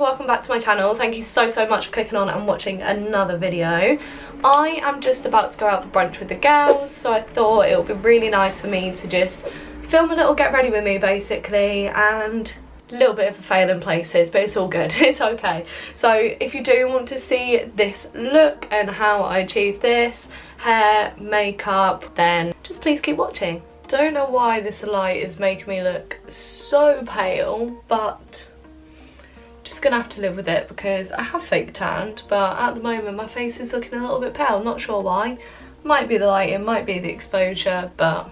welcome back to my channel. Thank you so much for clicking on and watching another video. I am just about to go out for brunch with the girls, so I thought it would be really nice for me to just film a little get ready with me basically, and a little bit of a fail in places, but it's all good. It's okay. So if you do want to see this look and how I achieve this, hair, makeup, then just please keep watching. Don't know why this light is making me look so pale, but just gonna have to live with it because I have fake tanned, but at the moment my face is looking a little bit pale. Not sure why. Might be the lighting, might be the exposure, but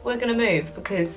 we're gonna move because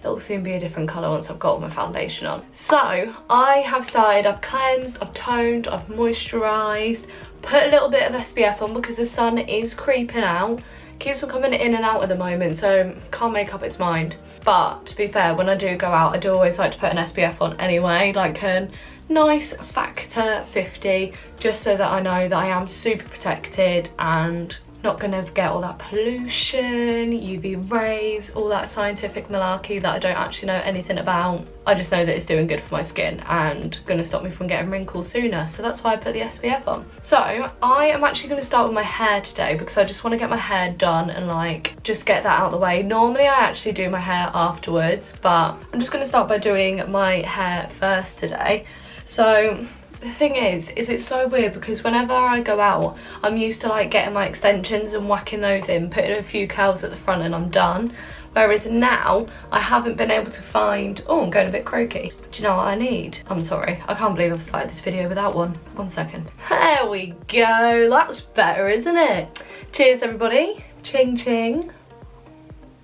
it'll soon be a different colour once I've got all my foundation on. So I have started, I've cleansed, I've toned, I've moisturised, put a little bit of SPF on because the sun is creeping out. Keeps on coming in and out at the moment, so can't make up its mind. But to be fair, when I do go out, I do always like to put an SPF on anyway, like a nice factor 50, just so that I know that I am super protected and not gonna get all that pollution, UV rays, all that scientific malarkey that I don't actually know anything about. I just know that it's doing good for my skin and gonna stop me from getting wrinkles sooner, so that's why I put the SPF on. So I am actually gonna start with my hair today because I just want to get my hair done and like just get that out of the way. Normally I actually do my hair afterwards, but I'm just gonna start by doing my hair first today. So the thing is it's so weird because whenever I go out, I'm used to like getting my extensions and whacking those in, putting a few curls at the front and I'm done. Whereas now, I haven't been able to find, oh, I'm going a bit croaky. Do you know what I need? I'm sorry, I can't believe I've started this video without one. 1 second. There we go, that's better, isn't it? Cheers everybody, ching ching.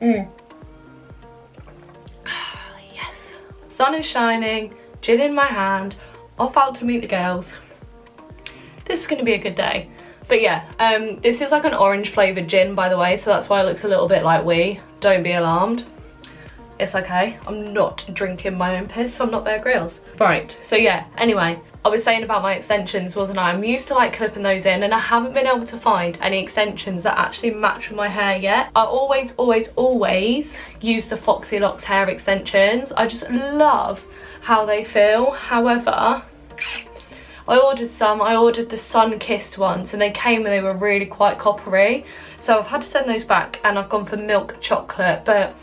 Yes. Sun is shining, gin in my hand, off out to meet the girls. This is gonna be a good day. But yeah, this is like an orange flavoured gin, by the way, so that's why it looks a little bit like wee. Don't be alarmed. It's okay. I'm not drinking my own piss, so I'm not Bear Grylls. Right, so yeah, anyway, I was saying about my extensions, wasn't I? I'm used to like clipping those in and I haven't been able to find any extensions that actually match with my hair yet. I always use the Foxy Locks hair extensions. I just love how they feel. However, I ordered some. I ordered the sun-kissed ones and they came and they were really quite coppery. So I've had to send those back and I've gone for milk chocolate, but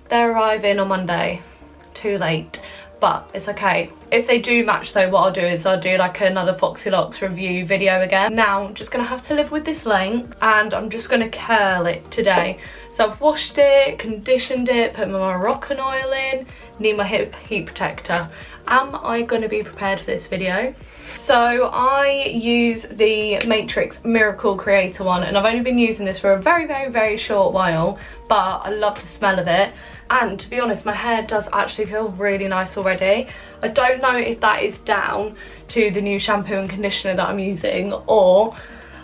they're arriving on Monday. Too late, but it's okay. If they do match though, what I'll do is I'll do like another Foxy Locks review video again. Now I'm just gonna have to live with this length and I'm just gonna curl it today. So I've washed it, conditioned it, put my Moroccan oil in, need my heat protector. Am I gonna be prepared for this video? So I use the Matrix Miracle Creator one and I've only been using this for a very short while, but I love the smell of it. And to be honest, my hair does actually feel really nice already. I don't know if that is down to the new shampoo and conditioner that I'm using, or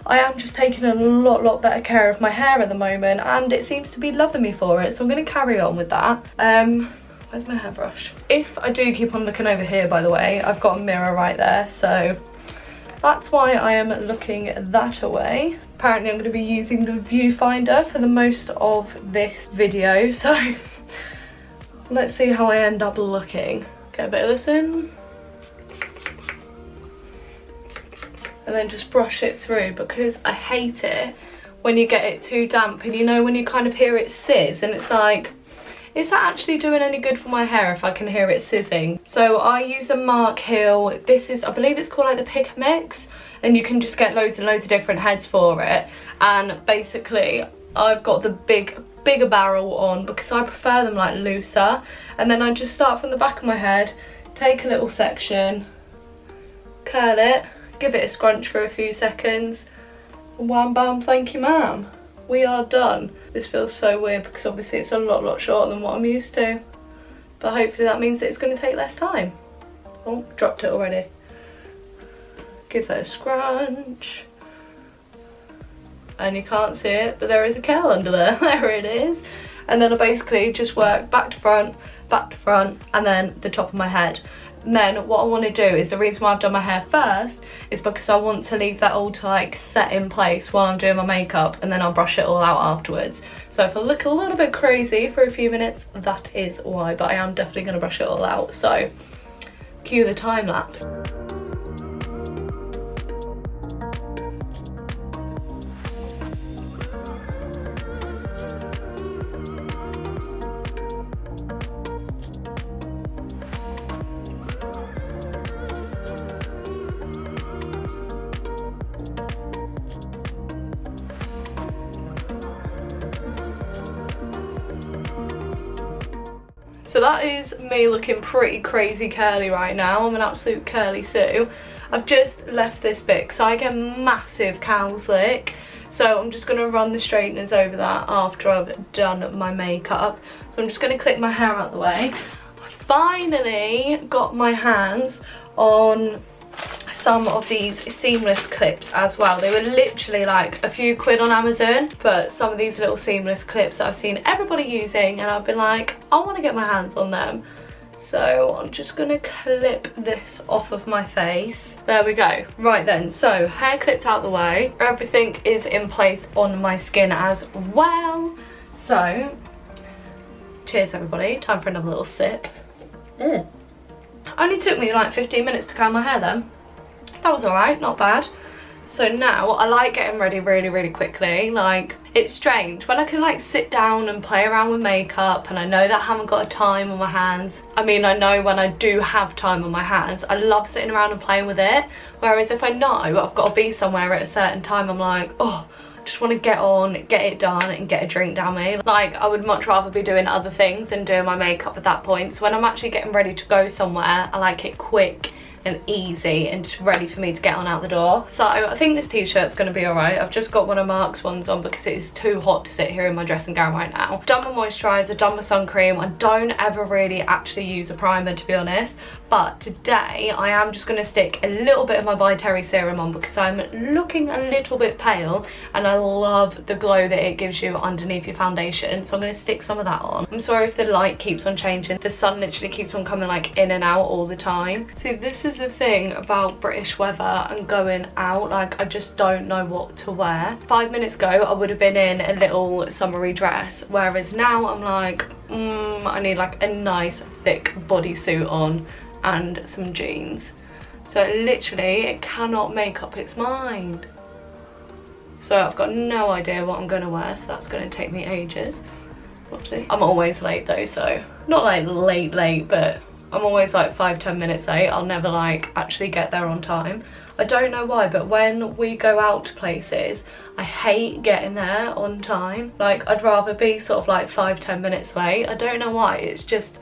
I am just taking a lot better care of my hair at the moment and it seems to be loving me for it, so I'm going to carry on with that. Where's my hairbrush? If I do keep on looking over here, by the way, I've got a mirror right there, so that's why I am looking that away. Apparently I'm going to be using the viewfinder for the most of this video, so let's see how I end up looking. Get a bit of this in. And then just brush it through because I hate it when you get it too damp and you know when you kind of hear it sizz and it's like, is that actually doing any good for my hair if I can hear it sizzing? So I use a Mark Hill, this is, I believe it's called like the Pick Mix, and you can just get loads and loads of different heads for it. And basically I've got the bigger barrel on because I prefer them like looser. And then I just start from the back of my head, take a little section, curl it, give it a scrunch for a few seconds, and wham bam, thank you ma'am. We are done. This feels so weird because obviously it's a lot shorter than what I'm used to. But hopefully that means that it's going to take less time. Oh, dropped it already. Give that a scrunch. And you can't see it, but there is a curl under there. There it is. And then I basically just work back to front, and then the top of my head. And then what I want to do is, the reason why I've done my hair first is because I want to leave that all to like set in place while I'm doing my makeup, and then I'll brush it all out afterwards. So if I look a little bit crazy for a few minutes, that is why, but I am definitely going to brush it all out. So Cue the time lapse. So that is me looking pretty crazy curly right now. I'm an absolute curly Sue. I've just left this bit because I get massive cow's lick. So I'm just going to run the straighteners over that after I've done my makeup. So I'm just going to clip my hair out the way. I finally got my hands on some of these seamless clips as well. They were literally like a few quid on Amazon, but some of these little seamless clips that I've seen everybody using, and I've been like, I want to get my hands on them. So I'm just gonna clip this off of my face. There we go. Right then, so hair clipped out the way, everything is in place on my skin as well. So cheers everybody, time for another little sip. Only took me like 15 minutes to comb my hair then. That was alright, not bad. So now I like getting ready really quickly. Like, it's strange when I can like sit down and play around with makeup, and I know that I haven't got a time on my hands. I mean, I know when I do have time on my hands, I love sitting around and playing with it. Whereas if I know I've got to be somewhere at a certain time, I'm like, oh, I just want to get on, get it done and get a drink down me. Like, I would much rather be doing other things than doing my makeup at that point. So when I'm actually getting ready to go somewhere, I like it quick and easy and just ready for me to get on out the door. So I think this t-shirt's going to be alright. I've just got one of Mark's ones on because it is too hot to sit here in my dressing gown right now. I've done my moisturiser, done my sun cream. I don't ever really actually use a primer, to be honest, but today I am just going to stick a little bit of my By Terry serum on because I'm looking a little bit pale and I love the glow that it gives you underneath your foundation, so I'm going to stick some of that on. I'm sorry if the light keeps on changing. The sun literally keeps on coming like in and out all the time. See, this is the thing about British weather and going out, like I just don't know what to wear. 5 minutes ago I would have been in a little summery dress, whereas now I'm like, I need like a nice thick bodysuit on and some jeans. So literally it cannot make up its mind. So I've got no idea what I'm gonna wear, so that's gonna take me ages. Whoopsie. I'm always late though, so not like late, but I'm always like 5-10 minutes late. I'll never like actually get there on time. I don't know why, but when we go out to places, I hate getting there on time. Like, I'd rather be sort of like 5-10 minutes late. I don't know why, it's just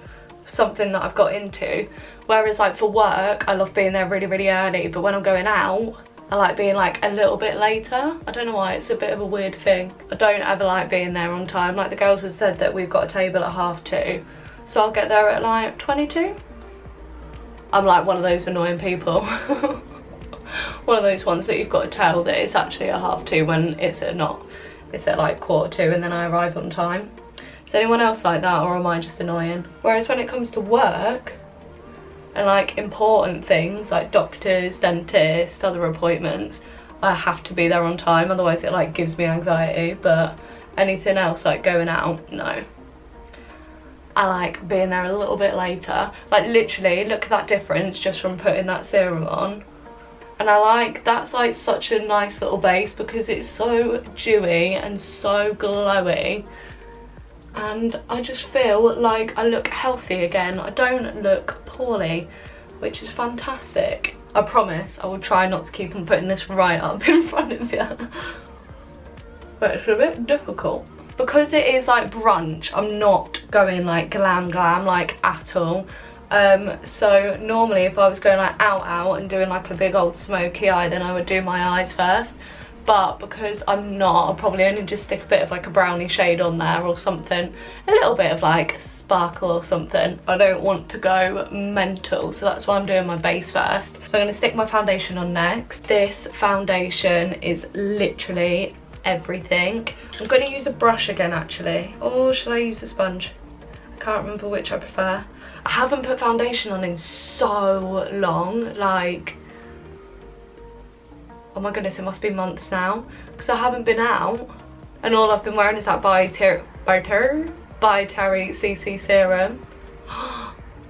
something that I've got into. Whereas like for work, I love being there really early, but when I'm going out, I like being like a little bit later. I don't know why, it's a bit of a weird thing. I don't ever like being there on time. Like the girls have said that we've got a table at 2:30. So I'll get there at like 22. I'm like one of those annoying people. One of those ones that you've got to tell that it's actually at 2:30 when it's at not. It's at like 2:45 and then I arrive on time. Is anyone else like that, or am I just annoying? Whereas when it comes to work and like important things like doctors, dentists, other appointments, I have to be there on time, otherwise it like gives me anxiety. But anything else like going out, no. I like being there a little bit later. Like literally, look at that difference just from putting that serum on. And I like, that's like such a nice little base because it's so dewy and so glowy. And I just feel like I look healthy again. I don't look poorly, which is fantastic. I promise I will try not to keep on putting this right up in front of you. But it's a bit difficult. Because it is like brunch, I'm not going like glam like at all. So normally if I was going like out and doing like a big old smoky eye, then I would do my eyes first. But because I'm not, I'll probably only just stick a bit of like a brownie shade on there or something. A little bit of like sparkle or something. I don't want to go mental, so that's why I'm doing my base first. So I'm going to stick my foundation on next. This foundation is literally everything. I'm going to use a brush again actually. Or should I use a sponge? I can't remember which I prefer. I haven't put foundation on in so long, like, oh my goodness, it must be months now, because I haven't been out and all I've been wearing is that By Terry CC serum.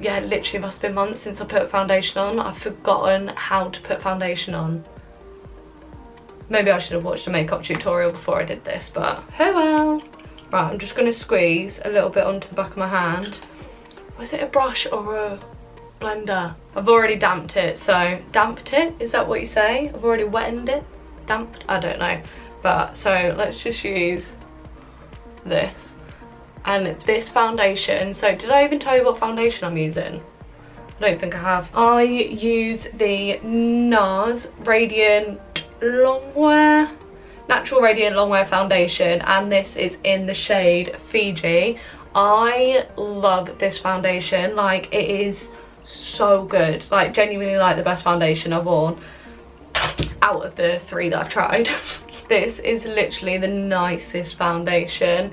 yeah, it literally must have been months since I put foundation on. I've forgotten how to put foundation on. Maybe I should have watched a makeup tutorial before I did this, but oh well. Right, I'm just going to squeeze a little bit onto the back of my hand. Was it a brush or a blender? I've already damped it, so damped it? Is that what you say? I've already wetted it? Damped? I don't know. But so let's just use this. And this foundation, so did I even tell you what foundation I'm using? I don't think I have. I use the NARS Radiant Longwear, Natural Radiant Longwear Foundation, and this is in the shade Fiji. I love this foundation, like it is so good, like genuinely like the best foundation I've worn out of the 3 that I've tried. This is literally the nicest foundation.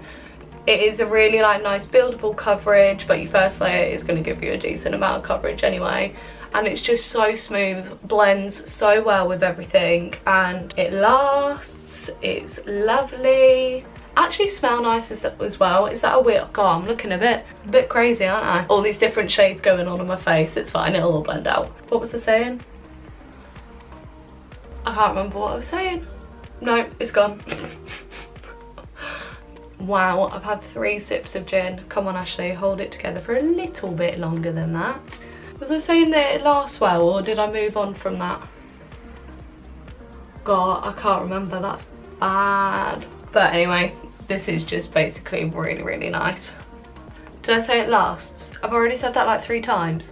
It is a really like nice buildable coverage, but your first layer is going to give you a decent amount of coverage anyway. And it's just so smooth, blends so well with everything, and it lasts, it's lovely. Actually smell nice as well. Is that a weird, God, I'm looking a bit crazy, aren't I? All these different shades going on my face, it's fine, it'll all blend out. What was I saying? I can't remember what I was saying. No, it's gone. Wow, I've had 3 sips of gin. Come on, Ashley, hold it together for a little bit longer than that. Was I saying that it lasts well, or did I move on from that? God, I can't remember, that's bad. But anyway, this is just basically really, really nice. Did I say it lasts? I've already said that like 3 times.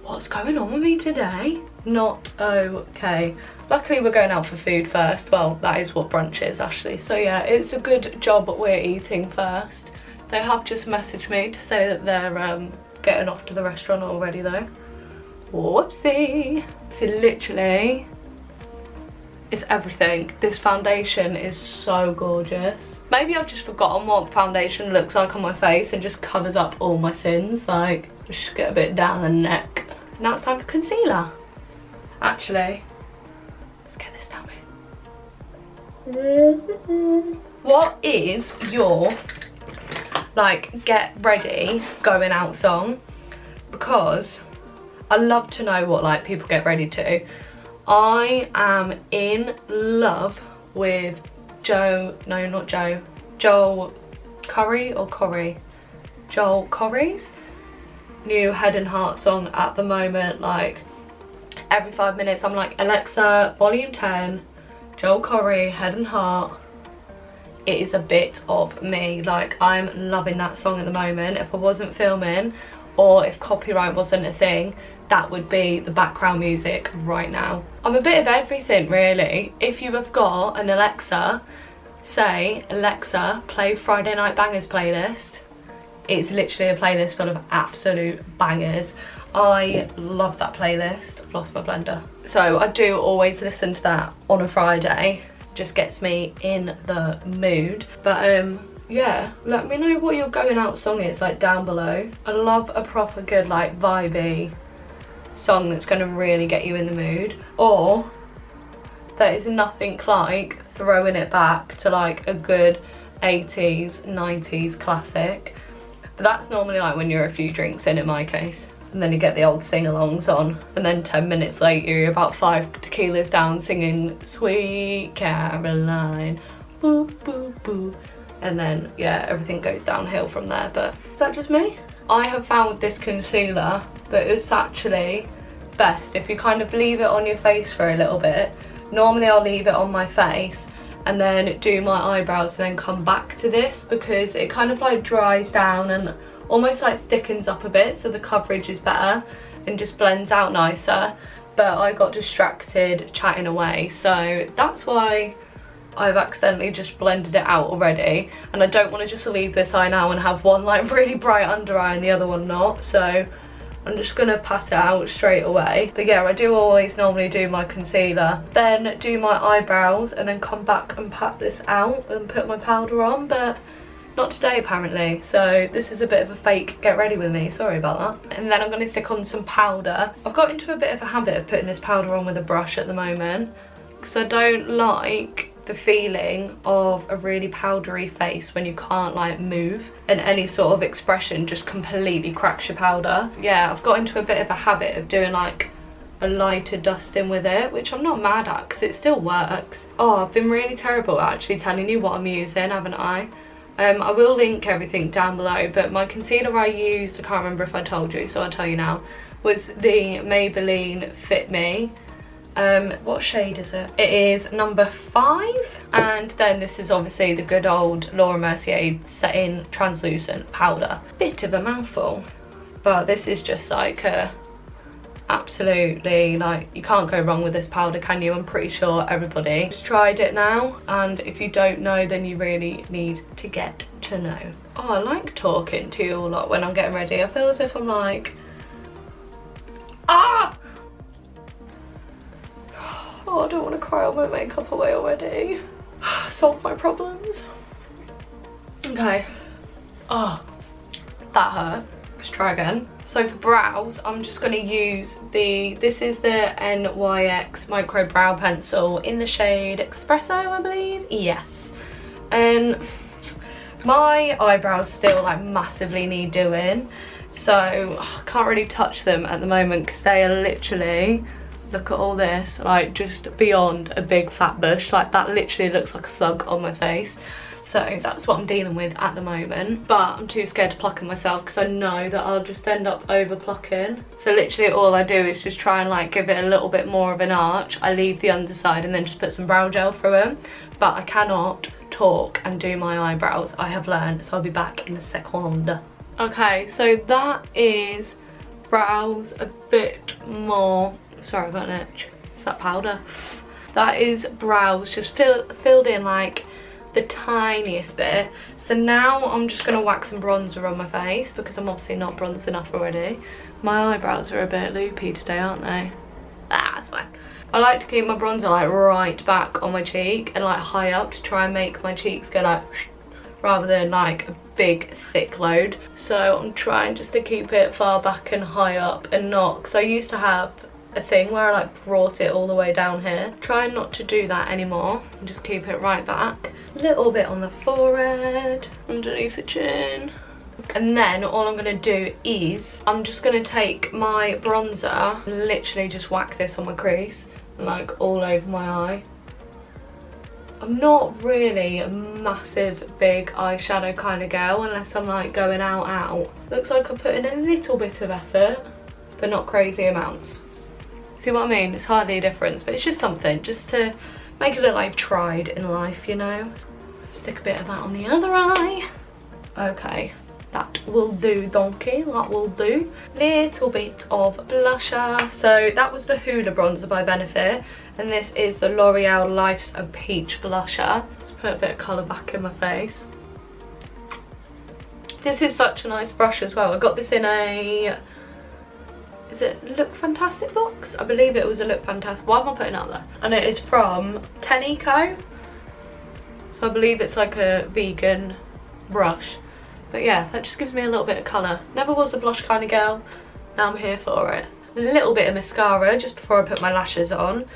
What's going on with me today? Not okay. Luckily we're going out for food first. Well, that is what brunch is actually. So yeah, it's a good job we're eating first. They have just messaged me to say that they're getting off to the restaurant already though. Whoopsie. So literally, it's everything. This foundation is so gorgeous. Maybe I've just forgotten what foundation looks like on my face and just covers up all my sins. Like, just get a bit down the neck. Now it's time for concealer. Actually, let's get this down here. What is your, like, get ready, going out song? Because I love to know what, like, people get ready to. I am in love with Joel Curry or Corey? Joel Corry's new Head and Heart song at the moment. Like, every 5 minutes I'm like, Alexa, volume 10, Joel Corry, Head and Heart. It is a bit of me. Like, I'm loving that song at the moment. If I wasn't filming, or if copyright wasn't a thing, that would be the background music right now. I'm a bit of everything really. If you have got an Alexa, say, Alexa, play Friday Night Bangers playlist. It's literally a playlist full of absolute bangers. I love that playlist. I've lost my blender. So I do always listen to that on a Friday. Just gets me in the mood. But yeah, let me know what your going out song is, like, down below. I love a proper good, like, vibey song that's going to really get you in the mood. Or there is nothing like throwing it back to like a good 80s 90s classic, but that's normally like when you're a few drinks in my case, and then you get the old sing-alongs on, and then 10 minutes later you're about 5 tequilas down singing Sweet Caroline, boo boo boo, and then yeah, everything goes downhill from there. But is that just me? I have found with this concealer that it's actually best if you kind of leave it on your face for a little bit. Normally I'll leave it on my face and then do my eyebrows and then come back to this, because it kind of like dries down and almost like thickens up a bit, so the coverage is better and just blends out nicer. But I got distracted chatting away, so that's why I've accidentally just blended it out already, and I don't want to just leave this eye now and have one like really bright under eye and the other one not, so I'm just gonna pat it out straight away. But yeah, I do always normally do my concealer, then do my eyebrows, and then come back and pat this out and put my powder on, but not today apparently, so this is a bit of a fake get ready with me, sorry about that. And then I'm going to stick on some powder. I've got into a bit of a habit of putting this powder on with a brush at the moment, because I don't like the feeling of a really powdery face when you can't like move, and any sort of expression just completely cracks your powder. Yeah, I've got into a bit of a habit of doing like a lighter dusting with it, which I'm not mad at because it still works. Oh, I've been really terrible at actually telling you what I'm using, haven't I? I will link everything down below, but my concealer I used, I can't remember if I told you, so I'll tell you now, was the Maybelline Fit Me. What shade is it? It is number 5, and then this is obviously the good old Laura Mercier Setting Translucent Powder. Bit of a mouthful, but this is just like a absolutely, like, you can't go wrong with this powder, can you? I'm pretty sure everybody has tried it now, and if you don't know, then you really need to get to know. Oh, I like talking to you a lot when I'm getting ready. I feel as if I'm like, ah! Oh, I don't want to cry all my makeup away already. Solve my problems. Okay. Oh, that hurt. Let's try again. So for brows, I'm just going to use this is the NYX Micro Brow Pencil in the shade Espresso, I believe. Yes. And my eyebrows still like massively need doing, so I can't really touch them at the moment because they are literally, look at all this, like just beyond a big fat bush. Like that literally looks like a slug on my face. So that's what I'm dealing with at the moment, but I'm too scared to pluck them myself because I know that I'll just end up over plucking. So literally all I do is just try and like give it a little bit more of an arch. I leave the underside and then just put some brow gel through them, but I cannot talk and do my eyebrows, I have learned, so I'll be back in a second. Okay, so that is brows a bit more, sorry I got an itch, is that powder? That is brows just filled in like the tiniest bit. So now I'm just going to whack some bronzer on my face because I'm obviously not bronzed enough already. My eyebrows are a bit loopy today, aren't they? Ah, that's fine. I like to keep my bronzer like right back on my cheek and like high up to try and make my cheeks go like rather than like a big thick load. So I'm trying just to keep it far back and high up and not, because I used to have a thing where I like brought it all the way down here. Trying not to do that anymore and just keep it right back. A little bit on the forehead, underneath the chin. And then all I'm going to do is I'm just going to take my bronzer and literally just whack this on my crease and like all over my eye. I'm not really a massive big eyeshadow kind of girl unless I'm like going out. Looks like I put in a little bit of effort, but not crazy amounts. See what I mean? It's hardly a difference, but it's just something just to make it look like I've tried in life, you know? Stick a bit of that on the other eye. Okay, that will do, donkey, that will do. Little bit of blusher. So that was the Huda bronzer by Benefit, and this is the L'Oreal Life's a Peach blusher. Let's put a bit of colour back in my face. This is such a nice brush as well. I got this in a, is it Look Fantastic box? I believe it was a Look Fantastic. Why am I putting it up there? And it is from Tenico. So I believe it's like a vegan brush. But yeah, that just gives me a little bit of colour. Never was a blush kind of girl. Now I'm here for it. A little bit of mascara just before I put my lashes on.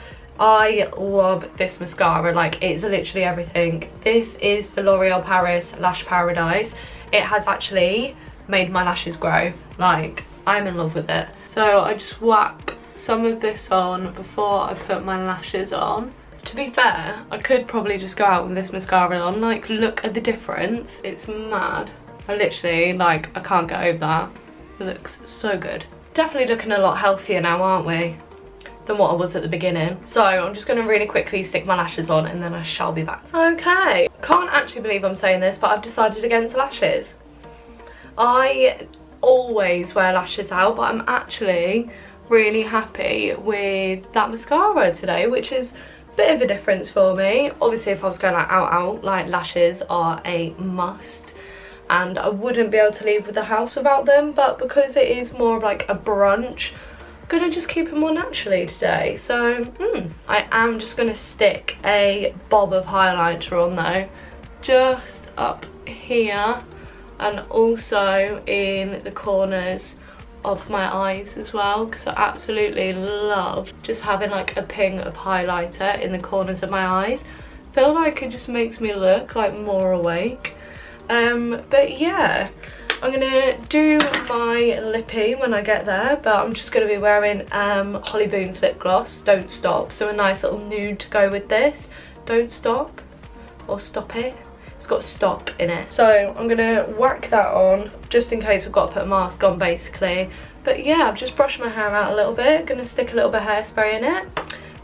I love this mascara. Like, it's literally everything. This is the L'Oreal Paris Lash Paradise. It has actually made my lashes grow. Like, I'm in love with it. So I just whack some of this on before I put my lashes on. To be fair, I could probably just go out with this mascara on. Like, look at the difference. It's mad. I literally, like, I can't get over that. It looks so good. Definitely looking a lot healthier now, aren't we? Than what I was at the beginning. So I'm just going to really quickly stick my lashes on and then I shall be back. Okay. Can't actually believe I'm saying this, but I've decided against lashes. I always wear lashes out, but I'm actually really happy with that mascara today, which is a bit of a difference for me. Obviously, if I was going like out, like lashes are a must, and I wouldn't be able to leave the house without them, but because it is more of like a brunch, I'm gonna just keep it more naturally today. So I am just gonna stick a bob of highlighter on though, just up here and also in the corners of my eyes as well, because I absolutely love just having like a ping of highlighter in the corners of my eyes. feel like it just makes me look like more awake. But yeah, I'm gonna do my lippy when I get there, but I'm just gonna be wearing Holly Boon's lip gloss, Don't Stop, so a nice little nude to go with this. Don't stop, or stop it. It's got stop in it. So I'm gonna whack that on, just in case I've got to put a mask on basically. But yeah, I've just brushed my hair out a little bit, gonna stick a little bit of hairspray in it.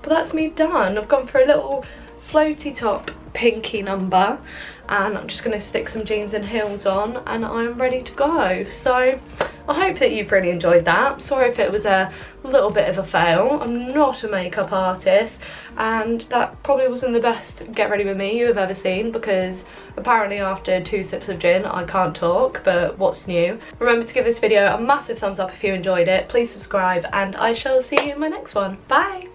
But that's me done. I've gone for a little floaty top pinky number, and I'm just going to stick some jeans and heels on, and I'm ready to go. So I hope that you've really enjoyed that. Sorry if it was a little bit of a fail. I'm not a makeup artist, and that probably wasn't the best get ready with me you have ever seen, because apparently after 2 sips of gin I can't talk, but what's new? Remember to give this video a massive thumbs up if you enjoyed it. Please subscribe, and I shall see you in my next one. Bye!